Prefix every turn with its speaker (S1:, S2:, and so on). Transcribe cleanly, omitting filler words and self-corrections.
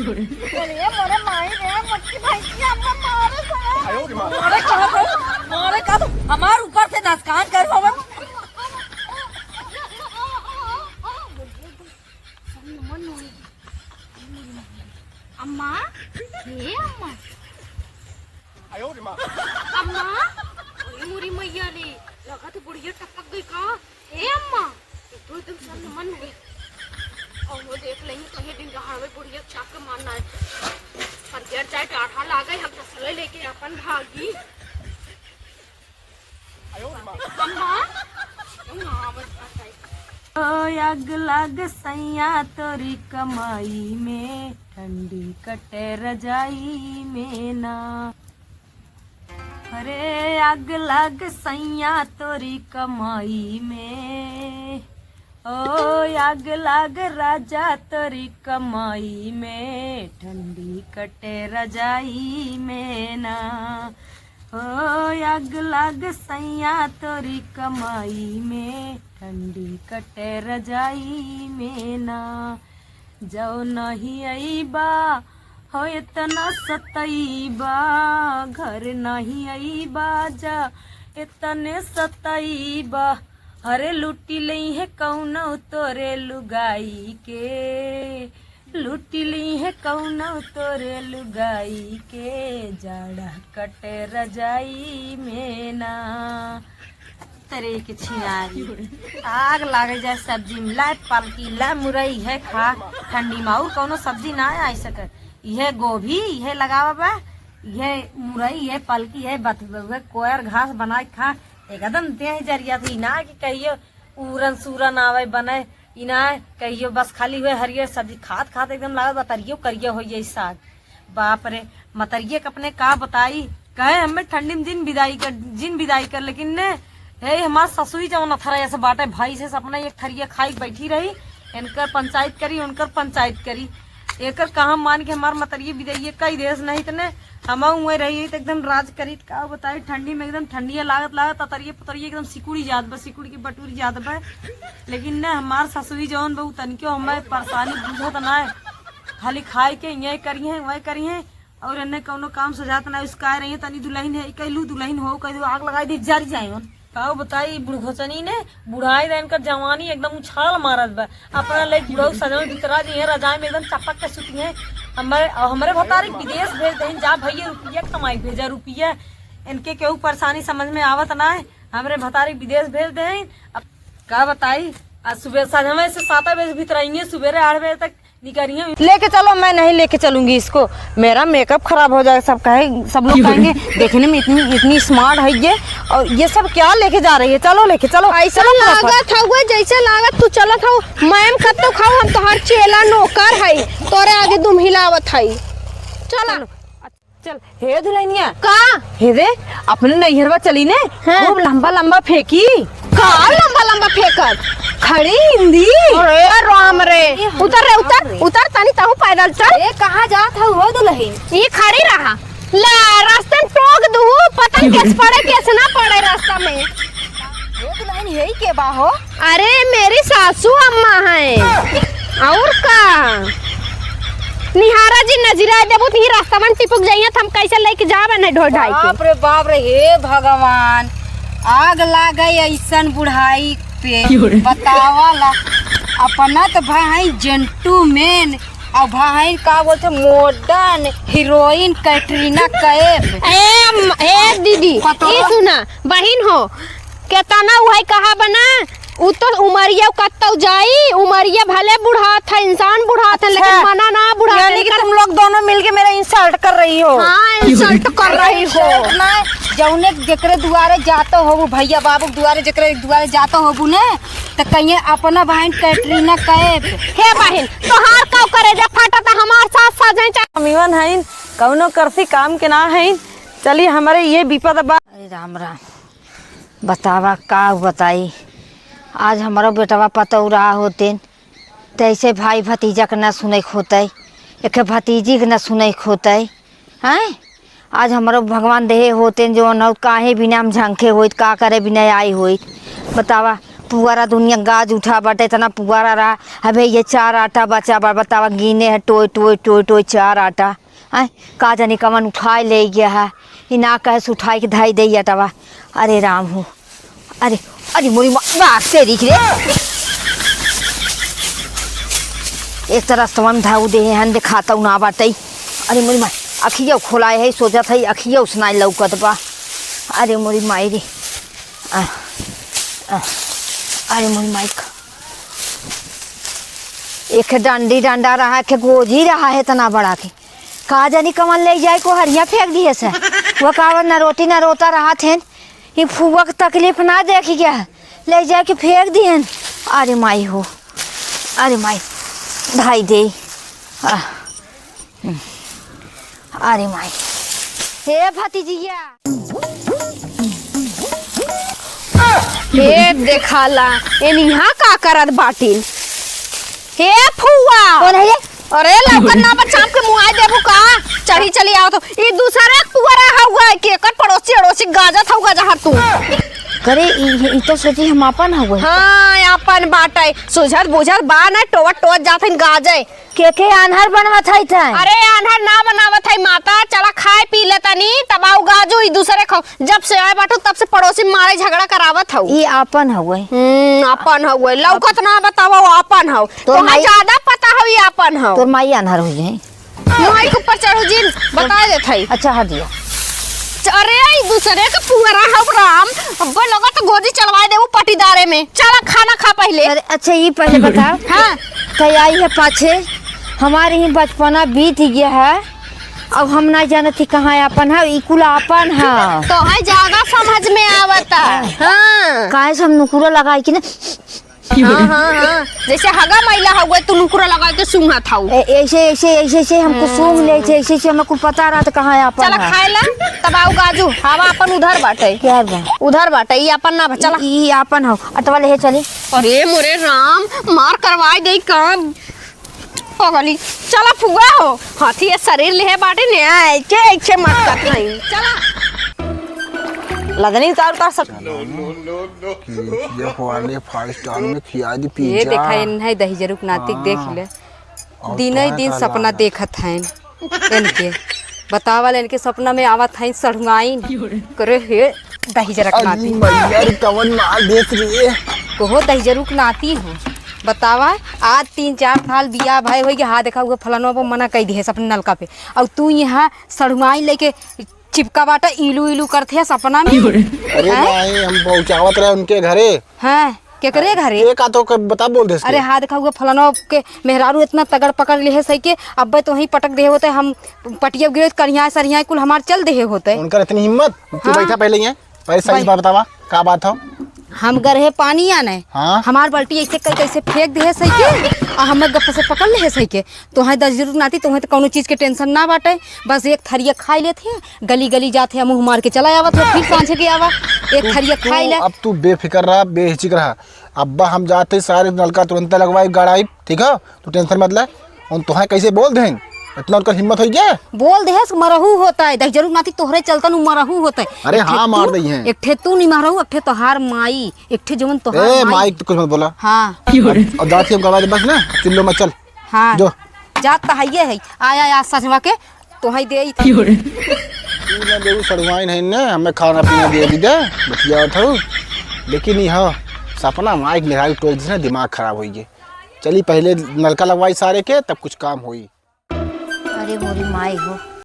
S1: अरे मोरे माई रे मुझकी भैंसी हमको मारे
S2: मारे का तो हमार ऊपर से नसकान कर बाबा।
S1: अम्मा हे अम्मा अम्मा मुरी मैया रे लगा तो बुढ़िया टपक गई का। हे अम्मा तो एकदम सब मन हुई और वो देख लेंगे कहीं दिन रहा बुढ़िया चाक के मारना है पर गिर जाए टाढ़ा ला गई हम तसले लेके अपन भागी। अम्मा
S2: आग लाग सैया तोरी कमाई में ठंडी कटे रजाई में ना। अरे आग लाग सैया तोरी कमाई में ओ आग लाग राजा तोरी कमाई में ठंडी कटे रजाई में ना। ओ आग लाग सैया तोरी कमाई में ठंडी कटे रजाई में ना। जाओ नहीं आईबा हो इतना सतईबा घर नहीं आईबा जा इतने सतईबा। अरे लुटी लई है कौनो तोरे लुगाई के लुटी ली है कौनो तोरे लुगाई के जाड़ा कटे रजाई में ना। तरे के छिनारी आग लागे जाए सब्जी में ला पालकी ला मुरई है खा ठंडी में और कौनो सब्जी ना आ सके। यह गोभी यह लगावा बा यह मुरई है पालकी है बतुए कोयर घास बनाए खा एकदम देह जरिया थी ना कि कहियो उरन सूरन आवे बने इना कहियो बस खाली हुए हरियर सब्जी खात खात एकदम लागत बतरियो करियो हो ये साग। बाप रे मतरिये अपने का बताई कहे हमें ठंडी में जिन विदाई कर लेकिन ने हे हमार ससुई जवन अथरा ऐसे बाटे भाई से अपना एक थरिया खाई बैठी रही इनकर पंचायत करी उनकर पंचायत करी एकर कहा मान के हमार मतरिये विदाई कई देश नहीं तने हम उए रही तो एकदम राज करी का बताई ठंडी में एकदम ठंडिया लागत अतरिये पतरिये एकदम सिकुड़ी जात बा सिकुड़ी की बटूरी जात बा। लेकिन न हमार ससुरी जवन बहु तनिको हमें परेशानी बुझत ना है खाली खाए के ये करी है वह करी है और इन्हें कौनो काम सजात ना उसका रही है तनी दुल्हन है कहलू दुल्हन हो कह आग लगाई दी जर जाए का बताई बुढ़घोचनी ने बुढ़ाई रहन कर जवानी एकदम उछाल मारत बा अपना ले बुढ़ऊ सजन भितरा दी है रजाई में एकदम चपक के सुती है। हमारे भतारी विदेश भेज दे जा भैया रुपया कमाई भेजा रुपया इनके केहू परेशानी समझ में आवत ना है हमारे भतारी विदेश भेज दे। अब का बताई आज सुबह साझा से 7 बजे भीतर आएंगे सुबह 8 बजे तक निकलिए लेके चलो। मैं नहीं लेके चलूंगी इसको मेरा मेकअप खराब हो जाएगा सब लोग कहेंगे देखने में इतनी स्मार्ट है ये और ये सब क्या लेके जा रही है। चलो लेके चलो
S1: ऐसा लागत हुआ जैसे लागत तू चलत हो मैम कत्तो खाओ हम तोहर चेला नौकर है तोरे आगे तुम हिलावत है। चलो
S2: चल हे दुल्हनिया
S1: का
S2: हे दे अपने नैहरवा चली ने खूब लंबा लंबा फेंकी
S1: का लंबा लंबा फेंकत
S2: खड़ी हिंदी।
S1: अरे राम रे उतर रे उतर तनी ताऊ पैदल चल।
S2: ए कहां जात हो दुल्हन
S1: ये खड़ी रहा ला रास्ते में टोक दू पता कैसे पड़े कैसे ना पड़े रास्ता में।
S2: ये दुल्हन यही के बा हो।
S1: अरे मेरी सासू अम्मा है और का निहारा जी नजरा देबो ती रास्ता में टिपक जाइए हम कैसे लेके जावे नहीं ढो ढाई के।
S2: बाप रे हे भगवान आग लाग गई ऐसन बुढ़ाई पे बतावाला अपना तो भाई जेंटलमैन और भाई का बोलते मॉडर्न हीरोइन कैटरीना कैफ।
S1: ए दीदी ये सुना बहन हो केतना वही कहा बना उ तो उमरिया कत्तो जाई उमरिया भले बुढ़ा था इंसान बुढ़ा था लेकिन मना ना बुढ़ा
S2: यानी कि तुम लोग दोनों मिलके मेरा इंसल्ट कर रही हो।
S1: हाँ इंसल्ट कर रही हो
S2: ना जौने जेकरे दुआरे जातो हो भैया बाबू दुआरे जेकरे दुआरे जातो हो ने तो कहिए अपना बहन कैटरीना कैफ।
S1: हे बहन तोहार का करे जा फाटा त हमार साथ साथ जाई
S2: अमीवन है कौनो करती काम के ना है। चलिए हमारे ये विपद बा।
S3: अरे राम राम बतावा का बताई आज हमारा बेटवा पतौ रहा होते तैसे भाई भतीजा के न सुने होते एक भतीजी के न सुने होते हैं। आज हमारो भगवान देहे होते जो न काहे बिना हम झंखे होत का करे बिना आई होत बतावा पुआरा दुनिया गाज उठा बाटे, इतना पुआरा रहा। अबे ये 4 आटा बचा बा, बतावा गिने है टोय टोय टोय टोय 4 आटा। आय का जानी कमन उठाए ले गया है, ये ना कहे से उठाई के धाई दे अटवा। अरे राम हो, अरे अरे मोरी बाप से दिख रे, एक तरह से धाऊ दे हन दिखाता ना बाटे। अरे मोरी माई अखिया खोलाए है, सोचा था अखिया उसनाई लौकत बा। अरे मोरी माई रे, अरे मोरी माई एक डंडी डंडा रहा है, गोजी रहा है इतना बड़ा के। का जानी कमल ले जाए को हरिया फेंक दिए से, वो कावन न रोटी न रोता रहा थे। ये फुआ की तकलीफ ना देखी क्या, ले जाए के फेंक दिए। अरे माई हो, अरे माई धाई दे। अरे माई हे भतीजिया,
S1: हे देखाला एन यहाँ का करत बाटिन। हे फुआ
S3: कौन है ये?
S1: अरे लौकन ना बचाम के मुंह आए देबू का, चढ़ी चली आओ तो ई दूसरे पुअरा हउआ के कर पड़ोसी अड़ोसी गाजत हउआ जहर तू।
S3: करे ई तो सोची हम अपन हउए।
S1: हां अपन बाटे सुझर बुझर बा ना टोवत टोवत जाथिन गाजे
S3: के आन्हर बनवत है था।
S1: अरे आन्हर ना बनावत है माता, चला खाए पी लेतनी तब आउ गाजो ई दूसरे खाओ। जब से आए बाटू तब से पड़ोसी मारे झगड़ा करावत हउ।
S3: ई अपन हउए।
S1: अपन हउए लौकत ना बतावो अपन हउ तो मैं ज्यादा पता हउ ई अपन हउ।
S3: तोर माई आन्हर हो जाए,
S1: माई के ऊपर चढ़ू जिन बता देत है।
S3: अच्छा हट दिया।
S1: अरे ई दूसरे का पुअरा हउ राम, अब लगत गोदी चलवाए देबू पटीदारे में। चला खाना खा पहले।
S3: अरे अच्छा ये पहले बताओ
S1: हां
S3: कई आई है पाछे, हमारे ही बचपना बीत गया है, अब हम ना जानती कहाँ अपन है। ई कुल अपन है
S1: तो है ज्यादा समझ में आवता। हां
S3: काहे से हम नुकुरा लगाई कि ना।
S1: हाँ। जैसे हगा मैला हुआ तू नुकुरा लगा के सूंघा था।
S3: ऐसे ऐसे ऐसे ऐसे हमको सूंघ ले, ऐसे ऐसे हमको पता रहा था कहाँ है अपन।
S1: चला खाए ला तब आओ गाजू, हवा अपन उधर बाटे।
S3: क्या बा?
S1: उधर बाटे ई अपन ना चला।
S3: ई अपन हो अटवा ले चली।
S1: अरे मोरे राम मार करवाई दे काम पगली। चला फुगा हो हाथी ये शरीर ले बाटे ने ऐसे ऐसे मत कर नहीं। चला
S2: लदनी उतार उतार सब
S4: ये वाले 5 स्टार में खिया दी पिज्जा।
S2: ये देखा है दही जरूक नातिक देख ले, दिन ही दिन सपना देखत हैं इनके। बतावल इनके सपना में आवत हैं सड़ुआइन करे हे दही जरूक नाती।
S4: मैया रे कवन मार देत रे।
S2: कोहो दही जरूक नाती हो। बतावा आज 3-4 साल बिया भाई होई के हाथ देखा हुआ फलानवा पर मना कह दिए अपने नलका पे, और तू यहाँ सड़ुआइन लेके चिपका बाटा इलू इलू करते है सपना में।
S4: अरे नहीं हम पहुंचावत रहे उनके घरे।
S2: हैं केकरे घरे?
S4: एक आ तो बता बोल दे।
S2: अरे हाथ देखा हुआ फलाना के मेहरारू इतना तगड़ पकड़ ले है सही के अब तो वहीं पटक दे होते, हम पटिया गिरे करिया सरिया कुल हमार चल दे होते।
S4: उनका इतनी हिम्मत। तू बैठा पहले ही है पहले सही बात बतावा का बात हो।
S2: हम गरहे पानी आने
S4: हाँ?
S2: हमार बाल्टी ऐसे कैसे फेंक दे है सही के और हम गप्पा से पकड़ ले है सही के। तो है 10 जरूर नाती तो है तो कोनो चीज के टेंशन ना बाटे, बस एक थरिया खाई लेते हैं गली गली जाते हैं मुंह मार के चला आवत है, फिर सांझे के आवा एक थरिया खाई ले।
S4: अब तू बेफिक्र रहा बेहिचक रहा। अब्बा हम जाते सारे नलका तुरंत लगवाई गड़ाई, ठीक है तू टेंशन मत ले। और तुहे कैसे बोल दें इतना उनका हिम्मत हो गया।
S2: बोल दे मरहू होता है दही जरूर नाती तोहरे चलता नु मरहू होता है।
S4: अरे हाँ मार दई है।
S2: एक ठे तू नहीं मारहू, एक ठे तोहार माई, एक ठे जवन तोहार
S4: ए
S2: माई।
S4: माइक तो कुछ मत बोला।
S2: हाँ
S4: और जाती हम गवा दे बस ना चिल्लो मत चल।
S2: हाँ
S4: जो
S2: जात तो है है आया आज सजवा के तो है दे ही था।
S4: तू ना देऊ सड़वाइन है ना हमें खाना पीना दे दी दे बतिया था, लेकिन यह सपना माइक लगाई टोल से दिमाग खराब हो गई। चली पहले नलका लगवाई सारे के तब कुछ काम हुई।
S3: अरे मोरी माई हो